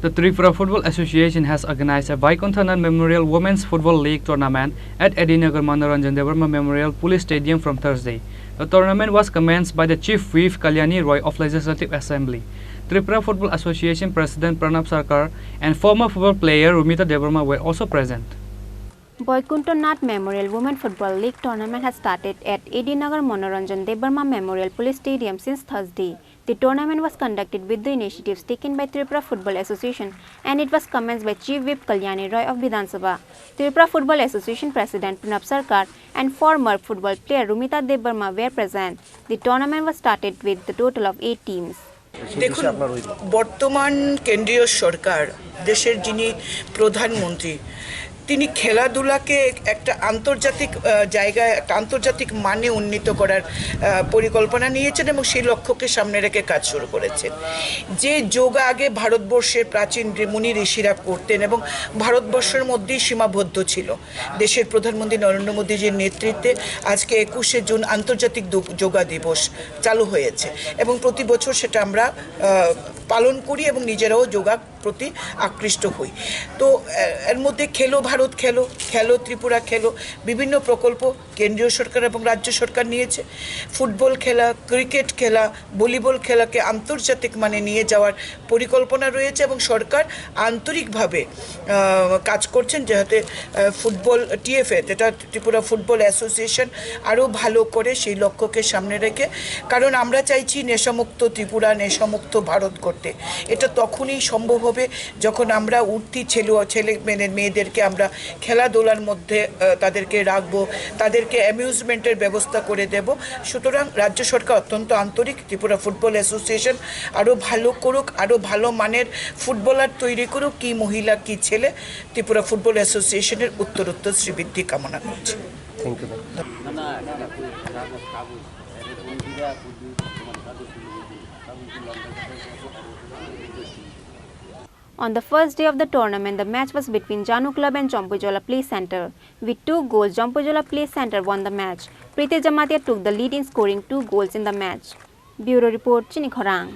The Tripura Football Association has organized a Baikuntha Memorial Women's Football League tournament at Edinagar Manoranjan Devarma Memorial Police Stadium from Thursday. The tournament was commenced by the Chief Whip Kalyani Roy of Legislative Assembly. Tripura Football Association President Pranab Sarkar and former football player Rumita Devarma were also present. Baikuntha Nath Memorial Women Football League tournament has started at Edinagar Manoranjan Devarma Memorial Police Stadium since Thursday. The tournament was conducted with the initiatives taken by Tripura Football Association and it was commenced by Chief Whip Kalyani Roy of Vidhan Sabha. Tripura Football Association President Pranab Sarkar and former football player Rumita Devarma were present. The tournament was started with the total of 8 teams. দেখুন বর্তমান কেন্দ্রীয় সরকার দেশের যিনি প্রধানমন্ত্রী তিনি খেলাধুলাকে একটা আন্তর্জাতিক জায়গায় একটা আন্তর্জাতিক মানে উন্নীত করার পরিকল্পনা নিয়েছেন এবং সেই লক্ষ্যকে সামনে রেখে কাজ শুরু করেছেন। যে যোগা আগে ভারতবর্ষের প্রাচীন মুনি ঋষিরা করতেন এবং ভারতবর্ষের মধ্যেই সীমাবদ্ধ ছিল, দেশের প্রধানমন্ত্রী নরেন্দ্র মোদীজির নেতৃত্বে আজকে 21শে জুন আন্তর্জাতিক যোগা দিবস চালু হয়েছে এবং প্রতি বছর সেটা আমরা পালন করি এবং নিজেরাও যোগা প্রতি আকৃষ্ট হই। তো এর মধ্যে খেলো ভারত খেলো, খেলো ত্রিপুরা খেলো বিভিন্ন প্রকল্প কেন্দ্রীয় সরকার এবং রাজ্য সরকার নিয়েছে। ফুটবল খেলা, ক্রিকেট খেলা, ভলিবল খেলাকে আন্তর্জাতিক মানে নিয়ে যাওয়ার পরিকল্পনা রয়েছে এবং সরকার আন্তরিকভাবে কাজ করছেন যাতে ফুটবল টিএফএ যেটা ত্রিপুরা ফুটবল অ্যাসোসিয়েশন আরও ভালো করে সেই লক্ষ্যকে সামনে রেখে, কারণ আমরা চাইছি নেশামুক্ত ত্রিপুরা, নেশামুক্ত ভারত করতে। এটা তখনই সম্ভব হবে যখন আমরা উঠতি ছেলে মেয়েদেরকে আমরা খেলাধুলার মধ্যে তাদেরকে রাখবো, তাদেরকে অ্যামিউজমেন্টের ব্যবস্থা করে দেব। সুতরাং রাজ্য সরকার অত্যন্ত আন্তরিক, ত্রিপুরা ফুটবল অ্যাসোসিয়েশন আরও ভালো করুক, আরও ভালো মানের ফুটবলার তৈরি করুক, কি মহিলা কি ছেলে, ত্রিপুরা ফুটবল অ্যাসোসিয়েশনের উত্তরোত্তর শ্রীবৃদ্ধি কামনা করছি। Thank you. On the first day of the tournament, the match was between Janu Club and Jompujola Play Center. With 2 goals, Jompujola Play Center won the match. Preeti Jamatia took the lead in scoring 2 goals in the match. Bureau Report, Chini Khorang.